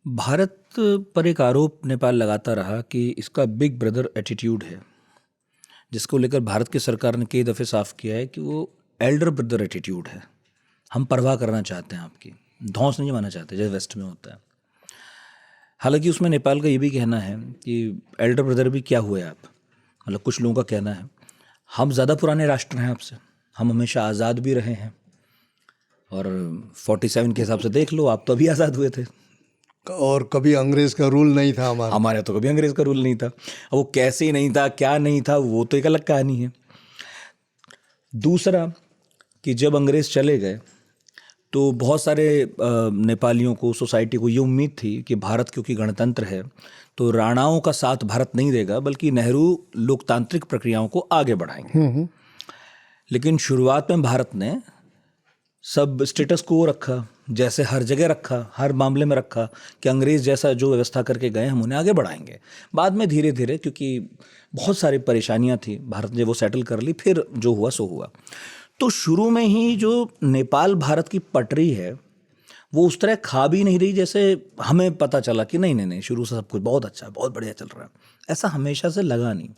भारत पर एक आरोप नेपाल लगाता रहा कि इसका बिग ब्रदर एटीट्यूड है, जिसको लेकर भारत की सरकार ने कई दफ़े साफ किया है कि वो एल्डर ब्रदर एटीट्यूड है। हम परवाह करना चाहते हैं आपकी, धौंस नहीं जमाना चाहते जैसे वेस्ट में होता है। हालांकि उसमें नेपाल का ये भी कहना है कि एल्डर ब्रदर भी क्या हुए आप, मतलब कुछ लोगों का कहना है हम ज़्यादा पुराने राष्ट्र हैं आपसे, हम हमेशा आज़ाद भी रहे हैं और 47 के हिसाब से देख लो, आप तो अभी आज़ाद हुए थे और कभी अंग्रेज का रूल नहीं था हमारे तो कभी अंग्रेज का रूल नहीं था। अब वो कैसे नहीं था, क्या नहीं था, वो तो एक अलग कहानी है। दूसरा कि जब अंग्रेज चले गए तो बहुत सारे नेपालियों को, सोसाइटी को ये उम्मीद थी कि भारत क्योंकि गणतंत्र है तो राणाओं का साथ भारत नहीं देगा, बल्कि नेहरू लोकतांत्रिक प्रक्रियाओं को आगे बढ़ाएंगे। लेकिन शुरुआत में भारत ने सब स्टेटस को रखा, जैसे हर जगह रखा, हर मामले में रखा कि अंग्रेज़ जैसा जो व्यवस्था करके गए हम उन्हें आगे बढ़ाएंगे। बाद में धीरे धीरे, क्योंकि बहुत सारी परेशानियां थी, भारत ने वो सेटल कर ली, फिर जो हुआ सो हुआ। तो शुरू में ही जो नेपाल भारत की पटरी है वो उस तरह खा भी नहीं रही जैसे हमें पता चला कि नहीं नहीं नहीं शुरू से सब कुछ बहुत अच्छा, बहुत बढ़िया चल रहा है, ऐसा हमेशा से लगा नहीं।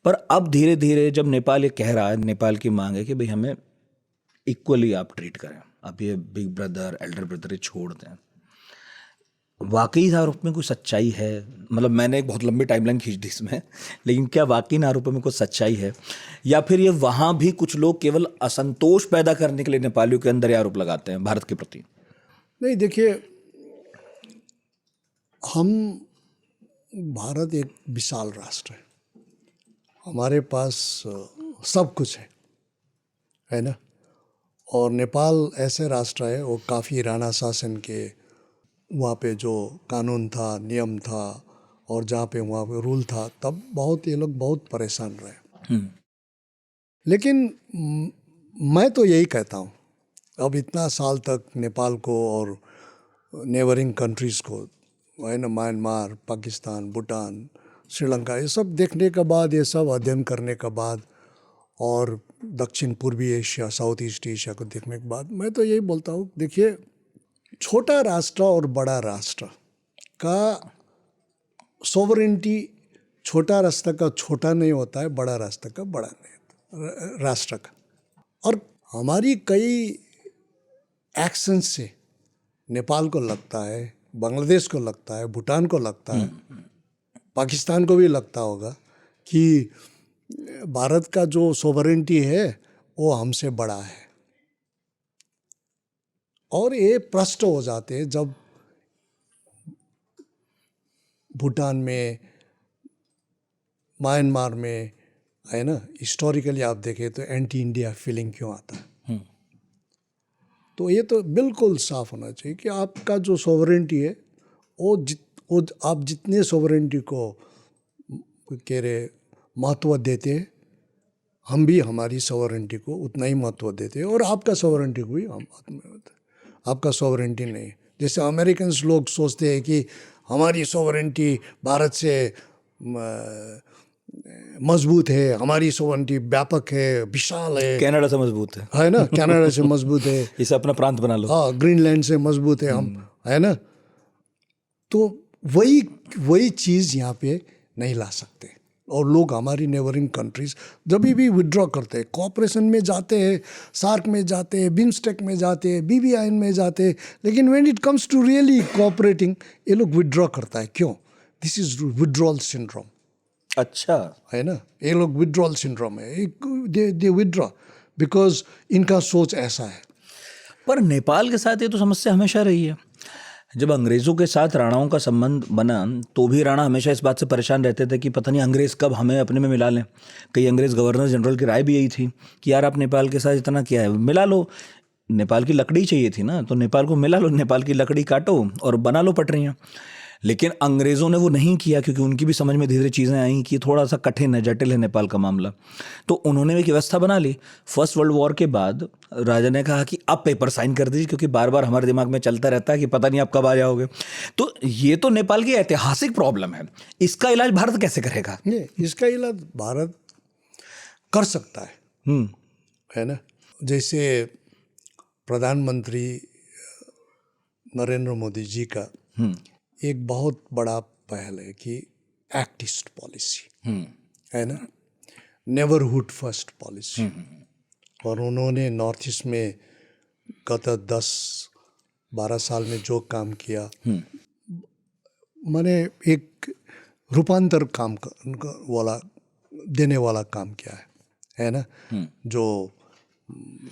पर अब धीरे धीरे जब नेपाल ये कह रहा है, नेपाल की मांग है कि भाई हमें इक्वली आप ट्रीट करें, आप ये बिग ब्रदर एल्डर ब्रदर ये छोड़ दें, वाकई इस आरोप में कोई सच्चाई है? मतलब मैंने एक बहुत लंबी टाइमलाइन खींच दी इसमें, लेकिन क्या वाकई इन आरोपों में कोई सच्चाई है, या फिर ये वहाँ भी कुछ लोग केवल असंतोष पैदा करने के लिए नेपालियों के अंदर ये आरोप लगाते हैं भारत के प्रति? नहीं, देखिए, हम भारत एक विशाल राष्ट्र है, हमारे पास सब कुछ है ना। और नेपाल ऐसे राष्ट्र है, वो काफ़ी राणा शासन के वहाँ पे जो कानून था, नियम था, और जहाँ पे वहाँ पे रूल था, तब बहुत ये लोग बहुत परेशान रहे। लेकिन मैं तो यही कहता हूँ, अब इतना साल तक नेपाल को और नेबरिंग कंट्रीज़ को, है ना, म्यांमार, पाकिस्तान, भूटान, श्रीलंका, ये सब देखने के बाद, ये सब अध्ययन करने के बाद, और दक्षिण पूर्वी एशिया, साउथ ईस्ट एशिया को देखने के बाद, मैं तो यही बोलता हूँ, देखिए, छोटा राष्ट्र और बड़ा राष्ट्र का सोवरेंटी, छोटा राष्ट्र का छोटा नहीं होता है, बड़ा राष्ट्र का बड़ा नहीं होता राष्ट्र का। और हमारी कई एक्शन से नेपाल को लगता है, बांग्लादेश को लगता है, भूटान को लगता है, पाकिस्तान को भी लगता होगा कि भारत का जो सोवरेंटी है वो हमसे बड़ा है। और ये प्रश्न हो जाते हैं जब भूटान में, म्यांमार में, है ना, हिस्टोरिकली आप देखें तो एंटी इंडिया फीलिंग क्यों आता है। तो ये तो बिल्कुल साफ होना चाहिए कि आपका जो सोवरेंटी है वो आप जितने सोवरेंटी को कह रहे महत्व देते हैं, हम भी हमारी सोवरेंटी को उतना ही महत्व देते हैं, और आपका सोवरेंटी को भी हम महत्व देते हैं। आपका सोवरेंटी नहीं, जैसे अमेरिकन लोग सोचते हैं कि हमारी सोवरेंटी भारत से मजबूत है, हमारी सोवरेंटी व्यापक है, विशाल है, कनाडा से मजबूत है ना, कनाडा से मजबूत है, इसे अपना प्रांत बना लो, हाँ, ग्रीनलैंड से मजबूत है हम, है ना। तो वही चीज़ यहाँ पे नहीं ला सकते। और लोग हमारी नेबरिंग कंट्रीज जब भी विड्रॉ करते हैं, कोऑपरेशन में जाते हैं, सार्क में जाते हैं, बिम्स्टेक में जाते हैं, BBIN में जाते हैं, लेकिन when it comes to really cooperating, ये लोग विड्रॉ करता है। क्यों? This is withdrawal syndrome. अच्छा, है ना, ये लोग विड्रॉल सिंड्रोम है, दे विड्रॉ बिकॉज इनका सोच ऐसा है। पर नेपाल के साथ ये तो समस्या हमेशा रही है। जब अंग्रेज़ों के साथ राणाओं का संबंध बना तो भी राणा हमेशा इस बात से परेशान रहते थे कि पता नहीं अंग्रेज़ कब हमें अपने में मिला लें। कई अंग्रेज़ गवर्नर जनरल की राय भी यही थी कि यार आप नेपाल के साथ इतना क्या है, मिला लो, नेपाल की लकड़ी चाहिए थी ना, तो नेपाल को मिला लो, नेपाल की लकड़ी काटो और बना लो पटरियाँ। लेकिन अंग्रेज़ों ने वो नहीं किया, क्योंकि उनकी भी समझ में धीरे धीरे चीज़ें आई कि थोड़ा सा कठिन है, जटिल है नेपाल का मामला। तो उन्होंने एक व्यवस्था बना ली। फर्स्ट वर्ल्ड वॉर के बाद राजा ने कहा कि आप पेपर साइन कर दीजिए, क्योंकि बार बार हमारे दिमाग में चलता रहता है कि पता नहीं आप कब आ जाओगे। तो ये तो नेपाल की ऐतिहासिक प्रॉब्लम है, इसका इलाज भारत कैसे करेगा? ये इसका इलाज भारत कर सकता है ना। जैसे प्रधानमंत्री नरेंद्र मोदी जी का एक बहुत बड़ा पहल है कि एक्ट ईस्ट पॉलिसी है ना, नेबरहुड फर्स्ट पॉलिसी। और उन्होंने नॉर्थ ईस्ट में गत 10-12 साल में जो काम किया, मैंने एक रूपांतर काम वाला देने वाला काम किया है ना। जो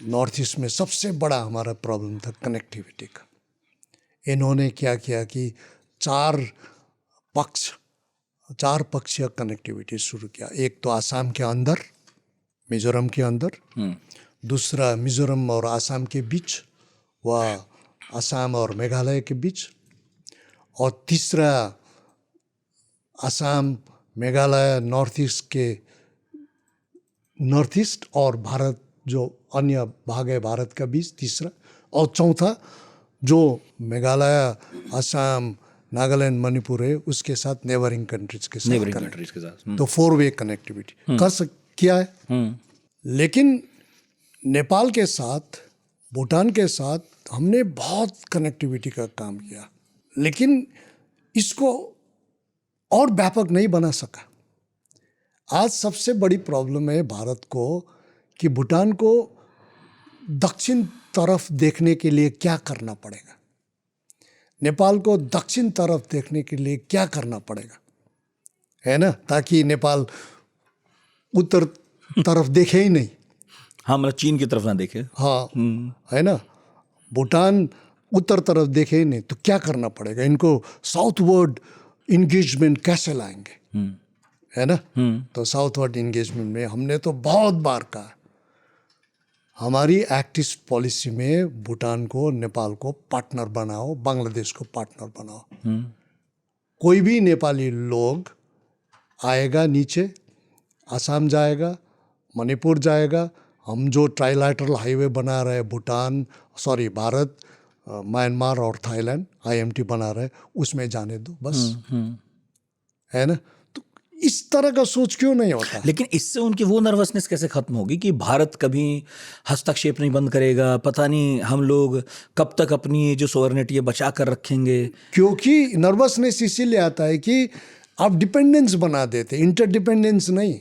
नॉर्थ ईस्ट में सबसे बड़ा हमारा प्रॉब्लम था कनेक्टिविटी का, इन्होंने क्या किया कि चार पक्षीय कनेक्टिविटी शुरू किया। एक तो आसाम के अंदर, मिजोरम के अंदर, दूसरा मिजोरम और आसाम के बीच, व आसाम और मेघालय के बीच, और तीसरा आसाम, मेघालय, नॉर्थ ईस्ट और भारत जो अन्य भाग है भारत का बीच, तीसरा, और चौथा जो मेघालय, आसाम, नागालैंड, मणिपुर है उसके साथ नेबरिंग कंट्रीज के साथ तो 4-वे कनेक्टिविटी किया है। लेकिन नेपाल के साथ, भूटान के साथ हमने बहुत कनेक्टिविटी का काम किया, लेकिन इसको और व्यापक नहीं बना सका। आज सबसे बड़ी प्रॉब्लम है भारत को कि भूटान को दक्षिण तरफ देखने के लिए क्या करना पड़ेगा, नेपाल को दक्षिण तरफ देखने के लिए क्या करना पड़ेगा, है ना, ताकि नेपाल उत्तर तरफ देखे ही नहीं। हाँ, मतलब चीन की तरफ ना देखे। हाँ, है ना, भूटान उत्तर तरफ देखे ही नहीं, तो क्या करना पड़ेगा, इनको साउथवर्ड इंगेजमेंट कैसे लाएंगे, है ना। तो साउथवर्ड इंगेजमेंट में हमने तो बहुत बार कहा, हमारी एक्ट ईस्ट पॉलिसी में भूटान को, नेपाल को पार्टनर बनाओ, बांग्लादेश को पार्टनर बनाओ। कोई भी नेपाली लोग आएगा नीचे, आसाम जाएगा, मणिपुर जाएगा, हम जो ट्राइलैटरल हाईवे बना रहे हैं भारत, म्यांमार और थाईलैंड IMT बना रहे, उसमें जाने दो बस, है ना। तो इस तरह का सोच क्यों नहीं होता? लेकिन इससे उनकी वो नर्वसनेस कैसे खत्म होगी कि भारत कभी हस्तक्षेप नहीं बंद करेगा, पता नहीं हम लोग कब तक अपनी जो सोवरेनिटी है बचा कर रखेंगे? क्योंकि नर्वसनेस इसीलिए आता है कि आप डिपेंडेंस बना देते, इंटरडिपेंडेंस नहीं।